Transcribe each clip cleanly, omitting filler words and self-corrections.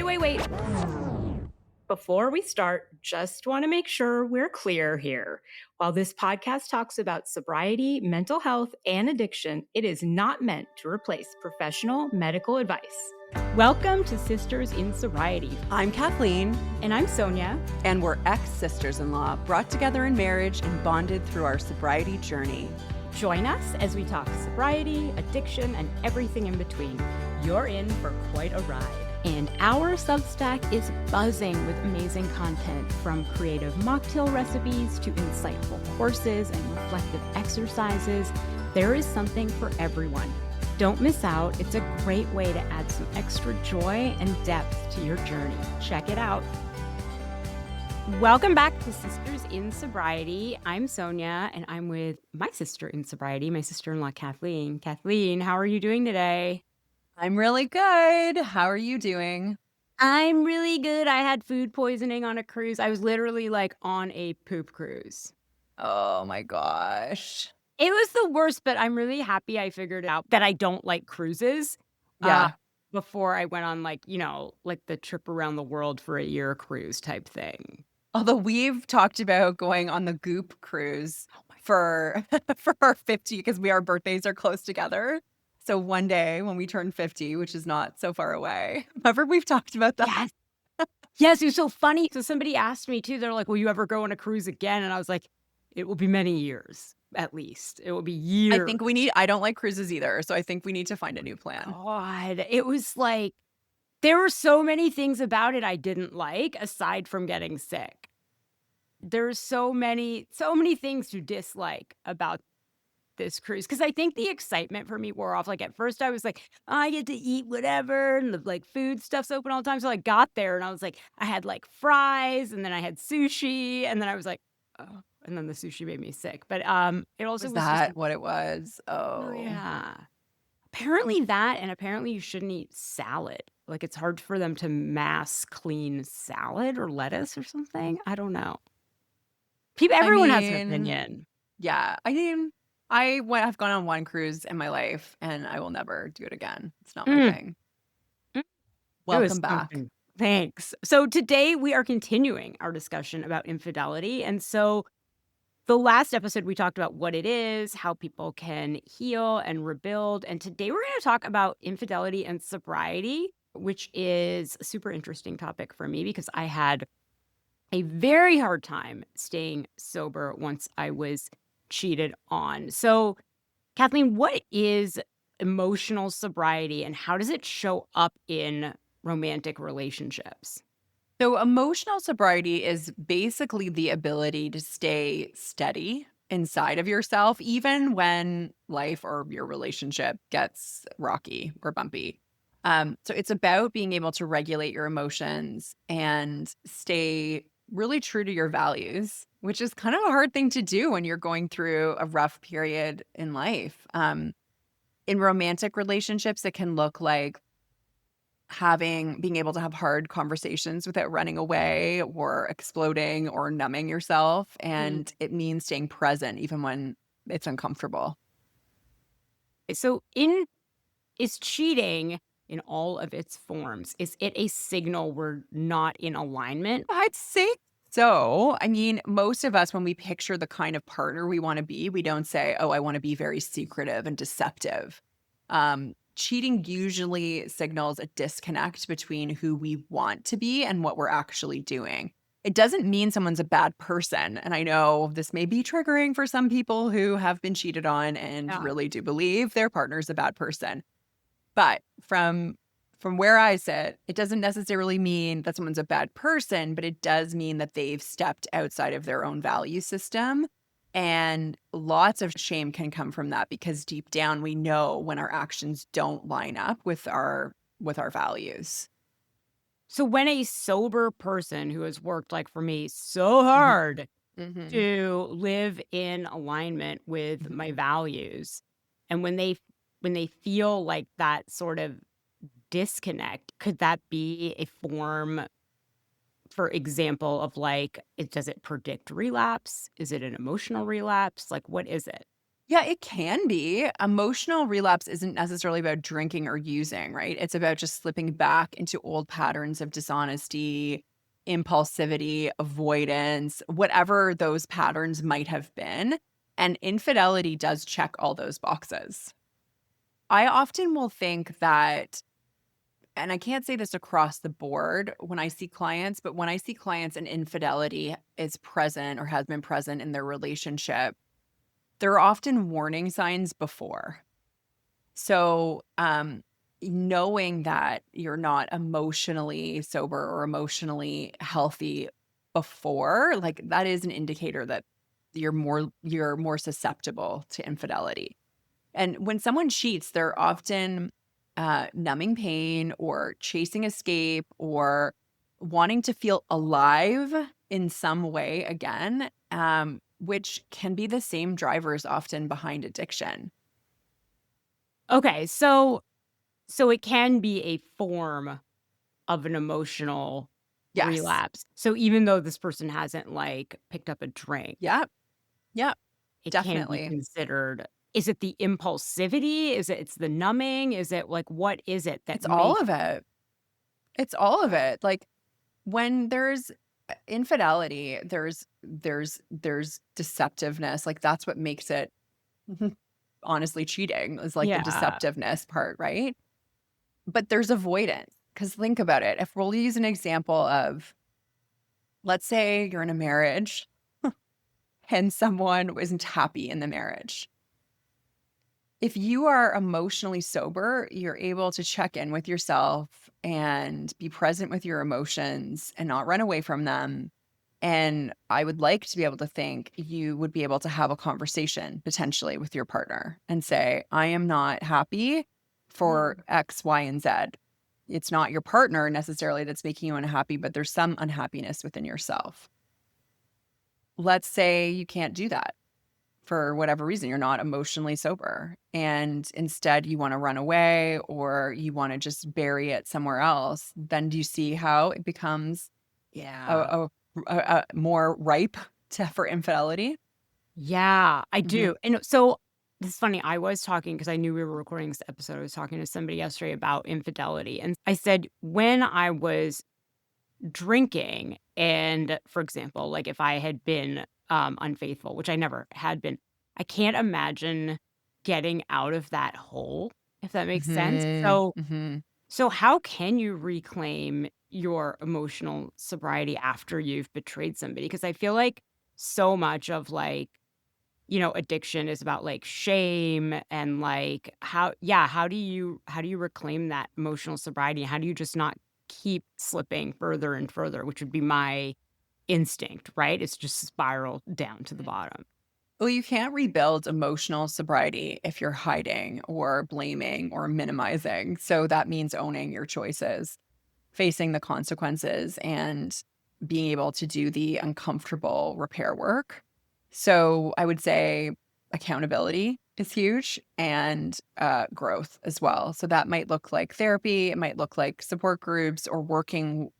Wait. Before we start, just want to make sure we're clear here. While this podcast talks about sobriety, mental health, and addiction, it is not meant to replace professional medical advice. Welcome to Sisters in Sobriety. I'm Kathleen. And I'm Sonia. And we're ex-sisters-in-law, brought together in marriage and bonded through our sobriety journey. Join us as we talk sobriety, addiction, and everything in between. You're in for quite a ride. And our Substack is buzzing with amazing content, from creative mocktail recipes to insightful courses and reflective exercises. There is something for everyone. Don't miss out. It's a great way to add some extra joy and depth to your journey. Check it out. Welcome back to Sisters in Sobriety. I'm Sonia, and I'm with my sister in sobriety, my sister-in-law, Kathleen. Kathleen, how are you doing today? I'm really good. How are you doing? I'm really good. I had food poisoning on a cruise. I was literally on a poop cruise. Oh my gosh. It was the worst, but I'm really happy I figured out that I don't like cruises. Yeah. Before I went on the trip around the world for a year cruise type thing. Although we've talked about going on the Goop cruise for our 50, because our birthdays are close together. So one day when we turn 50, which is not so far away. Remember, we've talked about that. Yes, it was so funny. So somebody asked me too, they're like, will you ever go on a cruise again? And I was like, it will be many years, at least. It will be years. I don't like cruises either. So I think we need to find a new plan. God, it was there were so many things about it I didn't like, aside from getting sick. There's so many things to dislike about this cruise, because I think the excitement for me wore off. At first I was like, oh, I get to eat whatever, and the food stuff's open all the time. So I got there and I was like, I had fries, and then I had sushi, and then I was like, oh, and then the sushi made me sick. But it also Was was that just, what it was? oh Oh yeah. Apparently that, and apparently you shouldn't eat salad. It's hard for them to mass clean salad or lettuce or something. I don't know. Everyone has an opinion. Yeah. I've gone on one cruise in my life, and I will never do it again. It's not my thing. Mm. Welcome back. Thanks. So today we are continuing our discussion about infidelity. And so the last episode we talked about what it is, how people can heal and rebuild. And today we're going to talk about infidelity and sobriety, which is a super interesting topic for me because I had a very hard time staying sober once I was cheated on. So, Kathleen, what is emotional sobriety and how does it show up in romantic relationships? So emotional sobriety is basically the ability to stay steady inside of yourself, even when life or your relationship gets rocky or bumpy. So it's about being able to regulate your emotions and stay really true to your values, which is kind of a hard thing to do when you're going through a rough period in life. In romantic relationships, it can look like being able to have hard conversations without running away or exploding or numbing yourself. And it means staying present even when it's uncomfortable. So is cheating in all of its forms, is it a signal we're not in alignment? I'd say so. I mean, most of us, when we picture the kind of partner we want to be, we don't say, oh, I want to be very secretive and deceptive. Cheating usually signals a disconnect between who we want to be and what we're actually doing. It doesn't mean someone's a bad person. And I know this may be triggering for some people who have been cheated on and really do believe their partner's a bad person. But from where I sit, it doesn't necessarily mean that someone's a bad person, but it does mean that they've stepped outside of their own value system. And lots of shame can come from that because deep down we know when our actions don't line up with our values. So when a sober person who has worked, for me, so hard to live in alignment with my values, and when they feel that sort of disconnect, could that be a form, for example, of does it predict relapse? Is it an emotional relapse? What is it? Yeah, it can be. Emotional relapse isn't necessarily about drinking or using, right? It's about just slipping back into old patterns of dishonesty, impulsivity, avoidance, whatever those patterns might have been. And infidelity does check all those boxes. I often will think that, and I can't say this across the board when I see clients, but when I see clients and infidelity is present or has been present in their relationship, there are often warning signs before. So, knowing that you're not emotionally sober or emotionally healthy before, like, that is an indicator that you're more susceptible to infidelity. And when someone cheats, they're often, numbing pain or chasing escape or wanting to feel alive in some way again, which can be the same drivers often behind addiction. Okay, so it can be a form of an emotional Yes. relapse. So even though this person hasn't, like, picked up a drink, Yep. Yep. it can be Definitely. considered. Is it the impulsivity? Is it's the numbing? Is it, like, what is it that It's all makes of it. It's all of it. Like, when there's infidelity, there's deceptiveness. Like, that's what makes it honestly cheating is, like, the Yeah. deceptiveness part, right? But there's avoidance. Because think about it. If we'll use an example of, let's say you're in a marriage and someone isn't happy in the marriage. If you are emotionally sober, you're able to check in with yourself and be present with your emotions and not run away from them. And I would like to be able to think you would be able to have a conversation potentially with your partner and say, I am not happy for Mm. X, Y, and Z. It's not your partner necessarily that's making you unhappy, but there's some unhappiness within yourself. Let's say you can't do that for whatever reason. You're not emotionally sober, and instead you wanna run away or you wanna just bury it somewhere else. Then do you see how it becomes a Yeah. a more ripe for infidelity? Yeah, I Mhm. do. And so it's funny, I was talking because I knew we were recording this episode. I was talking to somebody yesterday about infidelity. And I said, when I was drinking, and for example, like if I had been unfaithful, which I never had been, I can't imagine getting out of that hole, if that makes sense. Mhm, So mhm. how can you reclaim your emotional sobriety after you've betrayed somebody? Because I feel like so much of like, addiction is about, like, shame and, like, how do you reclaim that emotional sobriety? How do you just not keep slipping further and further, which would be my instinct, right? It's just spiral down to the bottom. Well, you can't rebuild emotional sobriety if you're hiding or blaming or minimizing, so that means owning your choices, facing the consequences, and being able to do the uncomfortable repair work. So I would say accountability is huge and growth as well. So that might look like therapy, it might look like support groups or working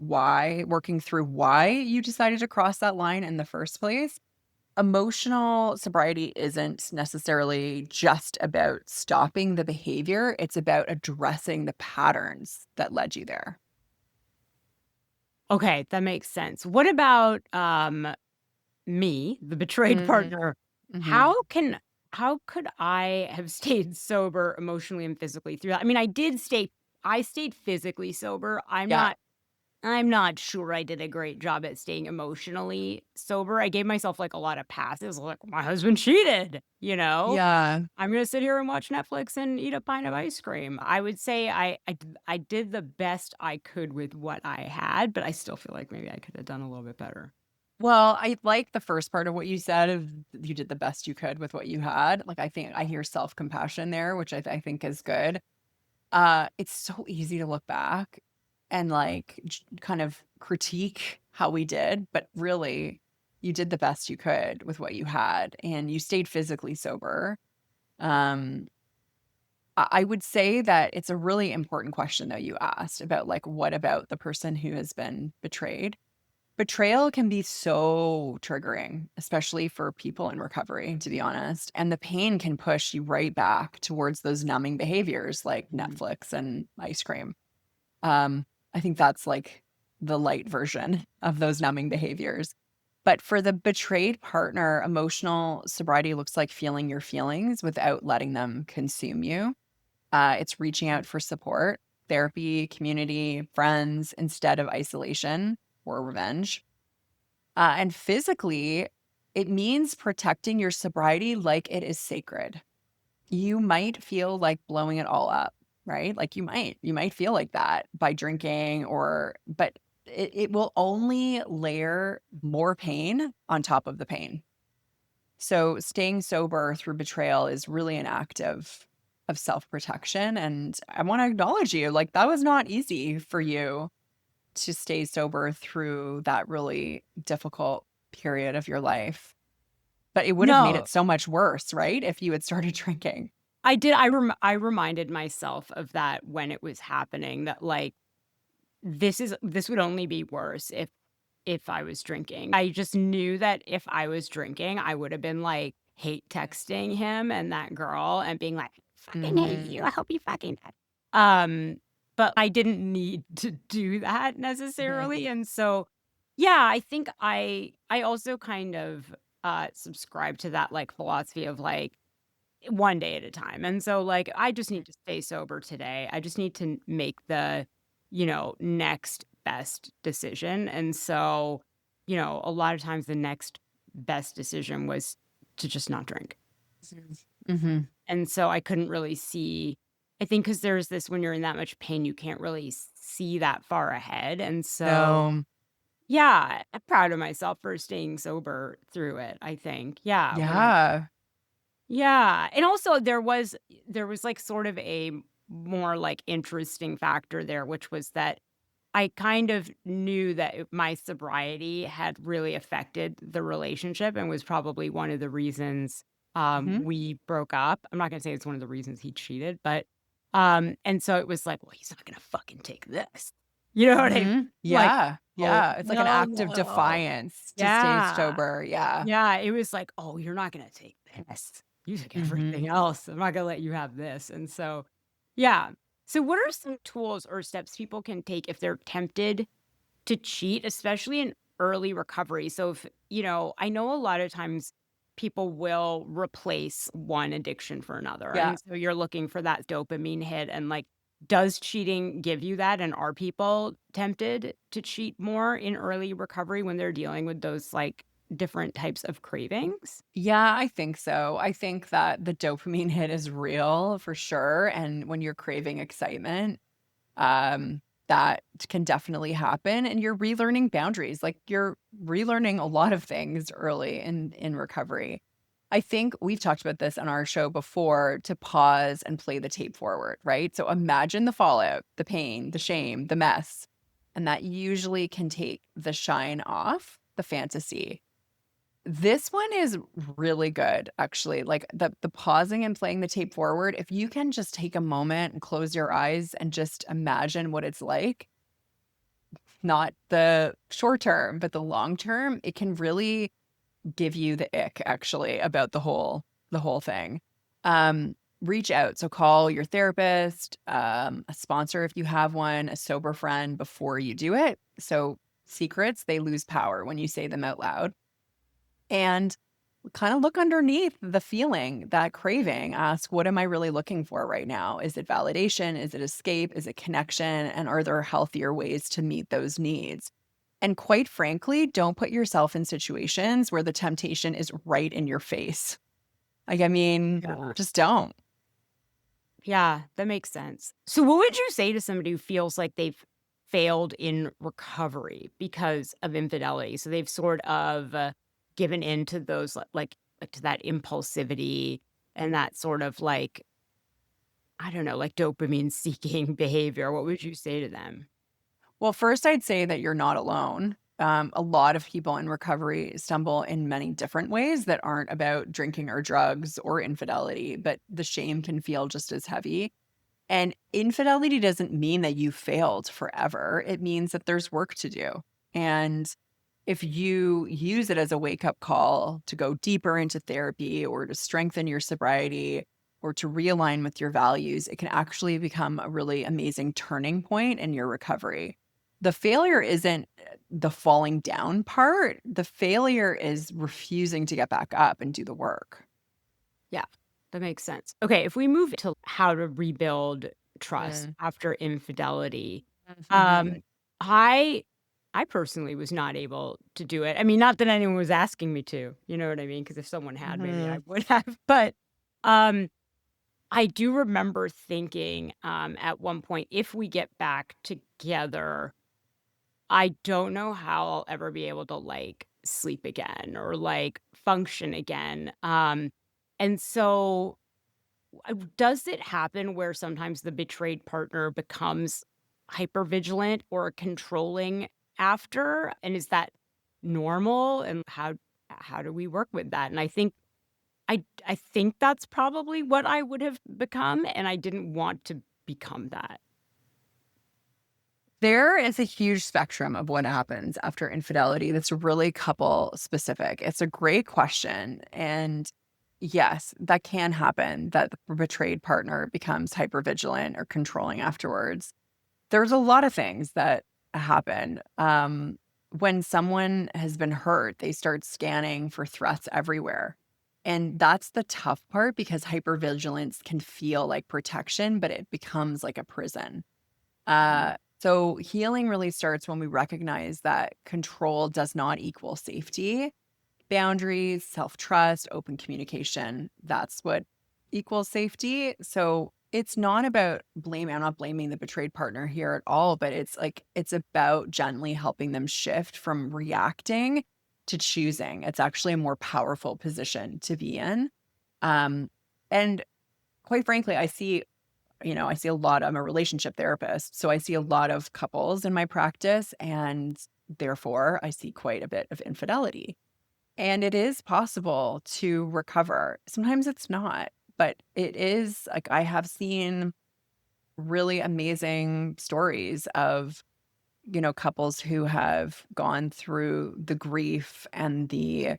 through why you decided to cross that line in the first place. Emotional sobriety isn't necessarily just about stopping the behavior, it's about addressing the patterns that led you there. Okay, that makes sense. What about, me, the betrayed Mhm, partner? mhm. How could I have stayed sober emotionally and physically through that? I mean, I stayed physically sober. Yeah, I'm not sure I did a great job at staying emotionally sober. I gave myself, like, a lot of passes, like, "My husband cheated," you know? yeah. "I'm gonna sit here and watch Netflix and eat a pint of ice cream." I would say I did the best I could with what I had, but I still feel like maybe I could have done a little bit better. Well, I like the first part of what you said of you did the best you could with what you had. Like, I think I hear self-compassion there, which I think is good. It's so easy to look back and, like, kind of critique how we did, but really, you did the best you could with what you had, and you stayed physically sober. Um, I would say that it's a really important question, though, you asked about, like, what about the person who has been betrayed? Betrayal can be so triggering, especially for people in recovery, to be honest. And the pain can push you right back towards those numbing behaviors like Mhm. Netflix and ice cream. Um, I think that's like the light version of those numbing behaviors. But for the betrayed partner, emotional sobriety looks like feeling your feelings without letting them consume you. It's reaching out for support, therapy, community, friends, instead of isolation or revenge. And physically, it means protecting your sobriety like it is sacred. You might feel like blowing it all up, right? Like you might feel like that by drinking but it will only layer more pain on top of the pain. So staying sober through betrayal is really an act of self-protection. And I want to acknowledge you. Like that was not easy for you to stay sober through that really difficult period of your life. But it would have made No, it so much worse, right? If you had started drinking. I did. I reminded myself of that when it was happening, that like this would only be worse if I was drinking. I just knew that if I was drinking, I would have been like hate texting him and that girl and being like, "Fucking hate Mhm. you. I hope you fucking die." But I didn't need to do that Mhm. necessarily, and so yeah, I think I also kind of subscribe to that like philosophy of like one day at a time. And so, like, I just need to stay sober today. I just need to make the, next best decision. And so, a lot of times the next best decision was to just not drink. Mhm. And so I couldn't really see, I think, because there's this when you're in that much pain, you can't really see that far ahead. And so, No. yeah, I'm proud of myself for staying sober through it, I think. Yeah. Yeah. Yeah, and also there was, like, sort of a more, like, interesting factor there, which was that I kind of knew that my sobriety had really affected the relationship and was probably one of the reasons, Mhm. we broke up. I'm not gonna say it's one of the reasons he cheated, but, and so it was like, "Well, he's not gonna fucking take this." You know what I mean? Mhm. Like, Yeah. "Oh, Yeah. It's like an hell act of no." defiance to stay Yeah. sober. Yeah. Yeah, it was like, "Oh, you're not gonna take this. You took Mhm. everything else. I'm not gonna let you have this." And so, yeah. So what are some tools or steps people can take if they're tempted to cheat, especially in early recovery? So if, I know a lot of times people will replace one addiction for another. Yeah. And so you're looking for that dopamine hit and like, does cheating give you that? And are people tempted to cheat more in early recovery when they're dealing with those like different types of cravings? Yeah, I think so. I think that the dopamine hit is real for sure. And when you're craving excitement, that can definitely happen. And you're relearning boundaries. Like you're relearning a lot of things early in recovery. I think we've talked about this on our show before to pause and play the tape forward, right? So imagine the fallout, the pain, the shame, the mess. And that usually can take the shine off the fantasy. This one is really good, actually. Like the pausing and playing the tape forward, if you can just take a moment and close your eyes and just imagine what it's like, not the short term, but the long term, it can really give you the ick actually about the whole thing. Reach out. So call your therapist, a sponsor if you have one, a sober friend before you do it. So secrets, they lose power when you say them out loud. And kind of look underneath the feeling, that craving. Ask, what am I really looking for right now? Is it validation? Is it escape? Is it connection? And are there healthier ways to meet those needs? And quite frankly, don't put yourself in situations where the temptation is right in your face. Like, I mean, Yeah. just don't. Yeah, that makes sense. So what would you say to somebody who feels like they've failed in recovery because of infidelity? So they've sort of given in to those like to that impulsivity and that sort of like I don't know, like dopamine seeking behavior. What would you say to them? Well, first, I'd say that you're not alone. A lot of people in recovery stumble in many different ways that aren't about drinking or drugs or infidelity, but the shame can feel just as heavy. And infidelity doesn't mean that you failed forever. It means that there's work to do. And if you use it as a wake-up call to go deeper into therapy or to strengthen your sobriety or to realign with your values, it can actually become a really amazing turning point in your recovery. The failure isn't the falling down part. The failure is refusing to get back up and do the work. Yeah, that makes sense. Okay, if we move to how to rebuild trust Mm. after infidelity, Mhm. I I personally was not able to do it. I mean, not that anyone was asking me to, you know what I mean? Because if someone had, maybe I Mhm. would have. But um, I do remember thinking at one point, if we get back together, I don't know how I'll ever be able to like sleep again or like function again. And so does it happen where sometimes the betrayed partner becomes hyper-vigilant or controlling after? And is that normal? And how do we work with that? And I think that's probably what I would have become, and I didn't want to become that. There is a huge spectrum of what happens after infidelity that's really couple specific. It's a great question. And yes, that can happen that the betrayed partner becomes hypervigilant or controlling afterwards. There's a lot of things that happen. When someone has been hurt, they start scanning for threats everywhere. And that's the tough part because hypervigilance can feel like protection, but it becomes like a prison. Mhm. So healing really starts when we recognize that control does not equal safety. Boundaries, self trust, open communication, that's what equals safety. So it's not about blame. I'm not blaming the betrayed partner here at all, but it's about gently helping them shift from reacting to choosing. It's actually a more powerful position to be in. Um, and quite frankly, I see a lot. I'm a relationship therapist, so I see a lot of couples in my practice, and therefore I see quite a bit of infidelity. And it is possible to recover. Sometimes it's not, but it is like I have seen really amazing stories of, couples who have gone through the grief and the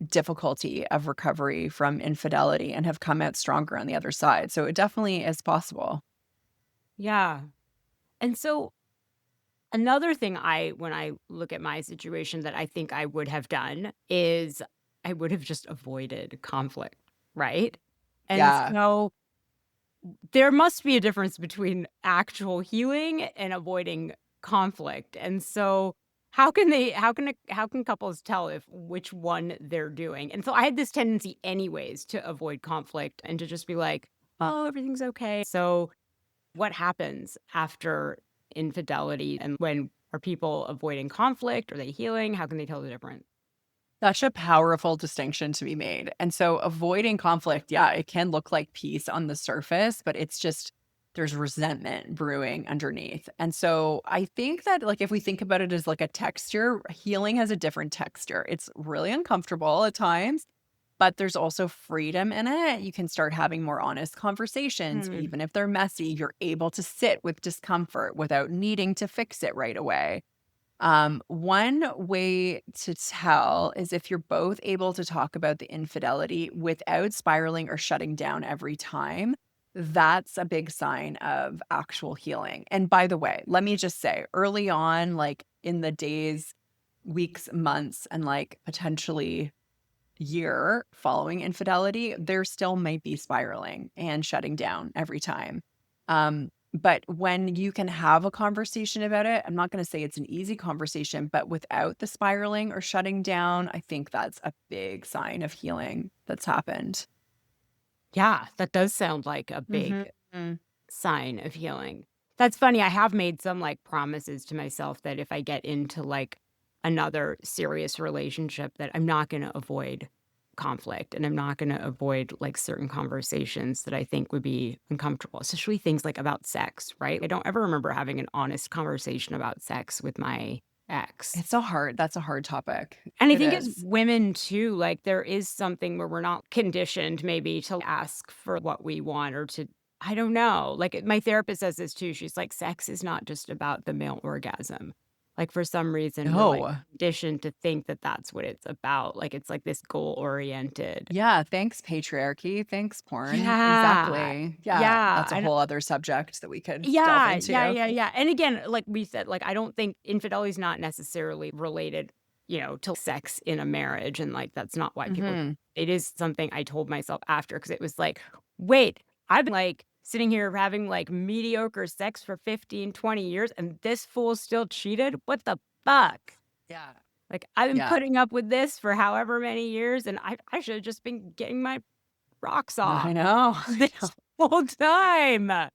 difficulty of recovery from infidelity and have come out stronger on the other side. So it definitely is possible. Yeah. And so another thing when I look at my situation that I think I would have done is I would have just avoided conflict, right? And Yeah. so there must be a difference between actual healing and avoiding conflict. And so how can couples tell if which one they're doing? And so I had this tendency anyways to avoid conflict and to just be like, "Oh, everything's okay." So what happens after infidelity, and when are people avoiding conflict? Are they healing? How can they tell the difference? Such a powerful distinction to be made. And so avoiding conflict, yeah, it can look like peace on the surface, but it's just there's resentment brewing underneath. And so I think that like if we think about it as like a texture, healing has a different texture. It's really uncomfortable at times, but there's also freedom in it. You can start having more honest conversations, Hmm. even if they're messy. You're able to sit with discomfort without needing to fix it right away. One way to tell is if you're both able to talk about the infidelity without spiraling or shutting down every time. That's a big sign of actual healing. And by the way, let me just say early on, like in the days, weeks, months, and like potentially year following infidelity, there still might be spiraling and shutting down every time. But when you can have a conversation about it, I'm not going to say it's an easy conversation, but without the spiraling or shutting down, I think that's a big sign of healing that's happened. Yeah, that does sound like a Mhm. big sign of healing. That's funny. I have made some like promises to myself that if I get into like another serious relationship that I'm not going to avoid conflict and I'm not going to avoid like certain conversations that I think would be uncomfortable, especially things like about sex, right? I don't ever remember having an honest conversation about sex with my ex. That's a hard topic. And I It think as is. women too, like there is something where we're not conditioned maybe to ask for what we want or to, I don't know. Like my therapist says this too. She's like, sex is not just about the male orgasm. Like, for some reason, we're, like, No. conditioned to think that that's what it's about. Like, it's, like, this goal-oriented. Yeah, thanks patriarchy, thanks porn. Yeah. Exactly. Yeah, Yeah, that's a and whole other subject that we could delve yeah, yeah, into. yeah, yeah, and again, like we said, like, I don't think infidelity is not necessarily related, to sex in a marriage, and, like, that's not why people Mhm. it is something I told myself after because it was like, "Wait, I've been, like, sitting here having, like, mediocre sex for 15, 20 years, and this fool still cheated? What the fuck?" Yeah. Like, I've been Yeah. putting up with this for however many years, and I should've just been getting my rocks I off know. I this whole time. know.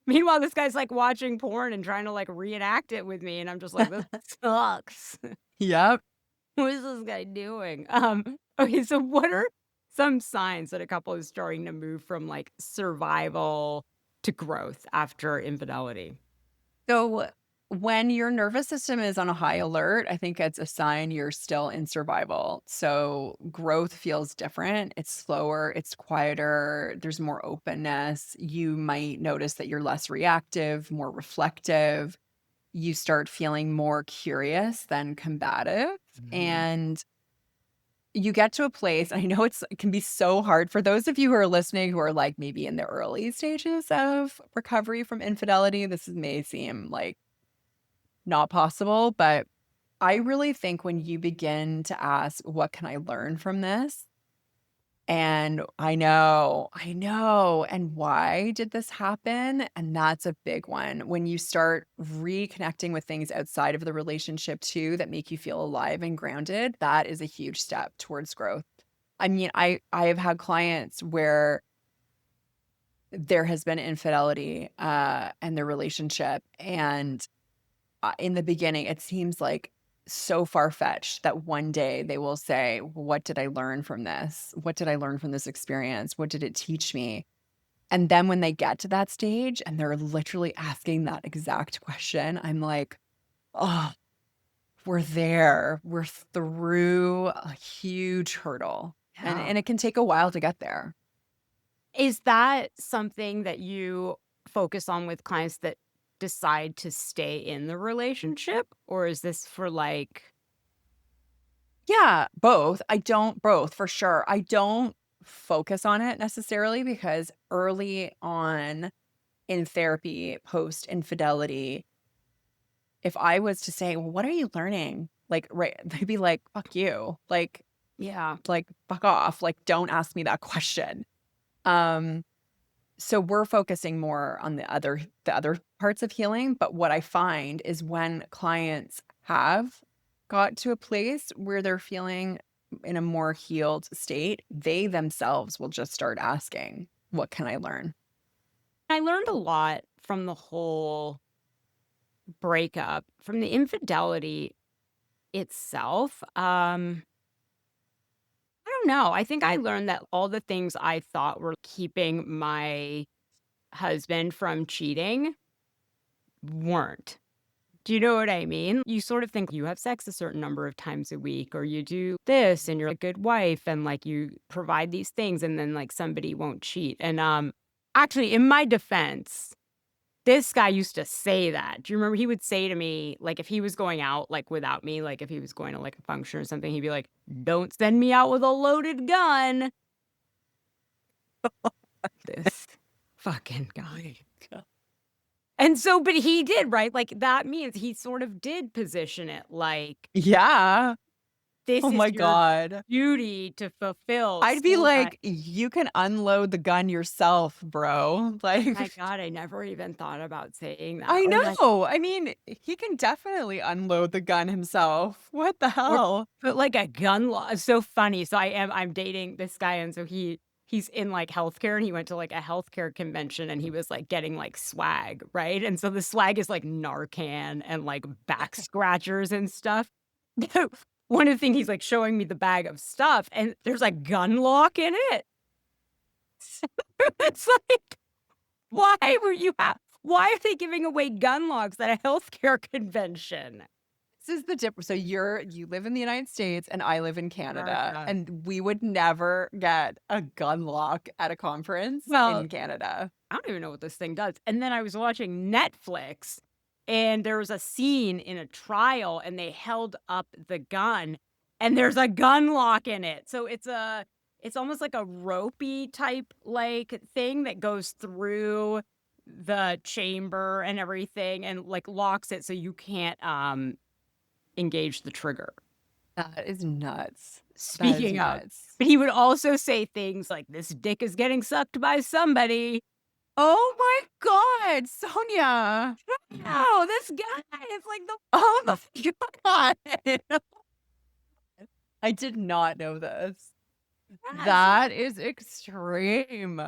Meanwhile, this guy's, like, watching porn and trying to, like, reenact it with me, and I'm just like, "This sucks. Yep. What is this guy doing?" Okay, so what are some signs that a couple is starting to move from, like, survival to growth after infidelity? So when your nervous system is on a high alert, I think it's a sign you're still in survival. So growth feels different. It's slower, it's quieter, there's more openness. You might notice that you're less reactive, more reflective. You start feeling more curious than combative. Mhm. And you get to a place, I know it can be so hard for those of you who are listening who are like maybe in the early stages of recovery from infidelity. This may seem like not possible, but I really think when you begin to ask, what can I learn from this? And I know. And why did this happen? And that's a big one. When you start reconnecting with things outside of the relationship too that make you feel alive and grounded, that is a huge step towards growth. I mean, I have had clients where there has been infidelity in their relationship, and in the beginning, it seems like so far-fetched that one day they will say, "What did I learn from this? What did I learn from this experience? What did it teach me?" And then when they get to that stage and they're literally asking that exact question, I'm like, "Oh, we're there. We're through a huge hurdle." And Yeah. and it can take a while to get there. Is that something that you focus on with clients that decide to stay in the relationship? Or is this for, like Yeah, both for sure. I don't focus on it necessarily because early on in therapy, post infidelity, if I was to say, "Well, what are you learning?" Like, right, they'd be like, "Fuck you." Yeah. Like, "Fuck off." Like, "Don't ask me that question." Um, so we're focusing more on the other parts of healing, but what I find is when clients have got to a place where they're feeling in a more healed state, they themselves will just start asking, "What can I learn?" I learned a lot from the whole breakup, from the infidelity itself. I don't know. I think I learned that all the things I thought were keeping my husband from cheating weren't. Do you know what I mean? You sort of think you have sex a certain number of times a week, or you do this and you're a good wife and like you provide these things and then like somebody won't cheat. And actually in my defense, this guy used to say that. Do you remember he would say to me, like if he was going out like without me, like if he was going to like a function or something, he'd be like, "Don't send me out with a loaded gun." This fucking guy. And so, but he did, right? Like, that means he sort of did position it like, Yeah. this Oh is my your god. duty to fulfill I'd be so that like, "You can unload the gun yourself, bro." Like, my god, I never even thought about saying that. I Or like know. I mean, he can definitely unload the gun himself. What the or hell? put like a gun law. It's so funny. So I'm dating this guy, and so he's in like healthcare, and he went to like a healthcare convention, and he was like getting like swag, right? And so the swag is like Narcan and like back scratchers and stuff. One of the things he's like showing me the bag of stuff, and there's like gun lock in it. It's like, why are they giving away gun locks at a healthcare convention? This is the difference. So you live in the United States and I live in Canada, America. and we would never get a gun lock at a conference Well, in Canada. I don't even know what this thing does. And then I was watching Netflix, And there was a scene in a trial and they held up the gun and there's a gun lock in it. So it's almost like a ropey type like thing that goes through the chamber and everything and like locks it so you can't engage the trigger. That is nuts. Speaking of, but he would also say things like, "This dick is getting sucked by somebody." Oh my God, Sonia. Oh, this guy is like the Oh my God. I did not know this. That is extreme.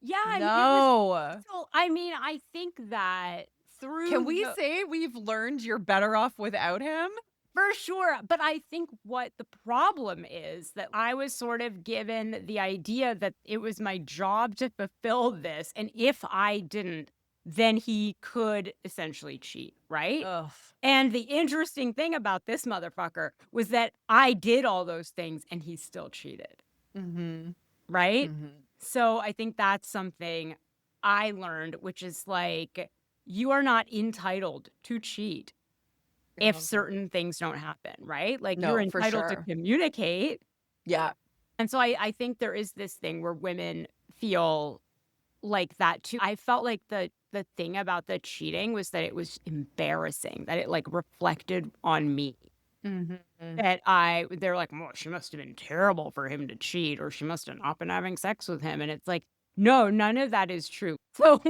yeah. I mean, No. so I mean, I think that through Can we say we've learned you're better off without him? for sure, but I think what the problem is that I was sort of given the idea that it was my job to fulfill this, and if I didn't, then he could essentially cheat, right? Ugh. And the interesting thing about this motherfucker was that I did all those things and he still cheated, Mm-hmm. right? Mm-hmm. So I think that's something I learned, which is like, you are not entitled to cheat if certain things don't happen, right? Like No, you're for entitled to sure. communicate. Yeah. And so I think there is this thing where women feel like that too. I felt like the thing about the cheating was that it was embarrassing, that it like reflected on me. Mm-hmm. That they're like, well, she must have been terrible for him to cheat, or she must have not been having sex with him. And it's like, no, none of that is true. So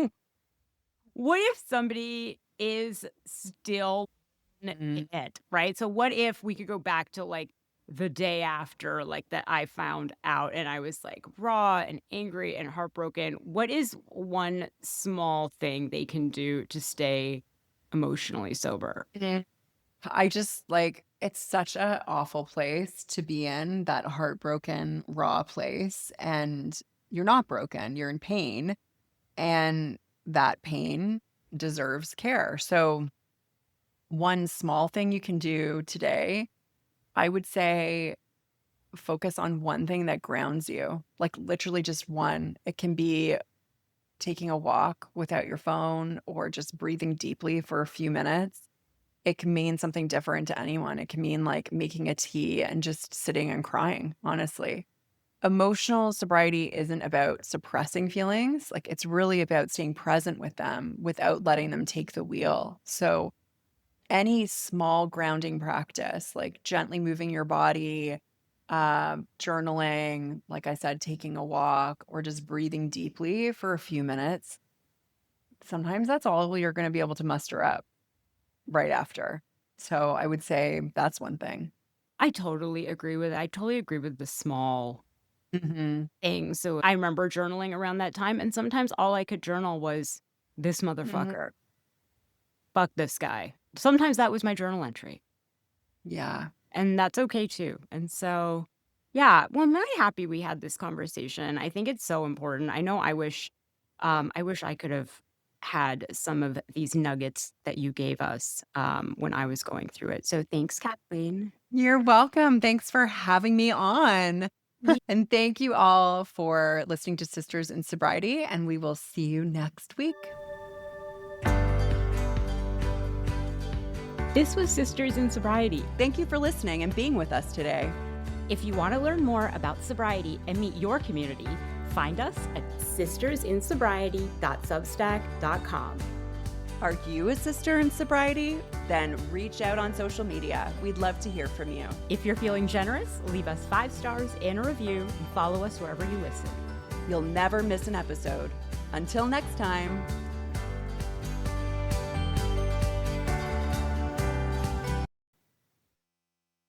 what if somebody is still in it, right? So what if we could go back to like the day after, like that I found out and I was like raw and angry and heartbroken? What is one small thing they can do to stay emotionally sober? I just like, it's such an awful place to be in, that heartbroken, raw place. And you're not broken, you're in pain. And that pain deserves care. So, one small thing you can do today, I would say focus on one thing that grounds you, like literally just one. It can be taking a walk without your phone or just breathing deeply for a few minutes. It can mean something different to anyone. It can mean like making a tea and just sitting and crying, honestly. Emotional sobriety isn't about suppressing feelings. Like it's really about staying present with them without letting them take the wheel. So, any small grounding practice, like gently moving your body, journaling, like I said, taking a walk, or just breathing deeply for a few minutes, sometimes that's all you're going to be able to muster up right after. So I would say that's one thing. I totally agree with it. I totally agree with the small Mm-hmm. things. So I remember journaling around that time, and sometimes all I could journal was this motherfucker. Fuck this guy. Sometimes that was my journal entry. Yeah. And that's okay too. And so, yeah, well, I'm really happy we had this conversation. I think it's so important. I know I wish I could have had some of these nuggets that you gave us when I was going through it. So thanks, Kathleen. You're welcome. Thanks for having me on. And thank you all for listening to Sisters in Sobriety, and we will see you next week. This was Sisters in Sobriety. Thank you for listening and being with us today. If you want to learn more about sobriety and meet your community, find us at sistersinsobriety.substack.com. Are you a sister in sobriety? Then reach out on social media. We'd love to hear from you. If you're feeling generous, leave us 5 stars and a review and follow us wherever you listen. You'll never miss an episode. Until next time.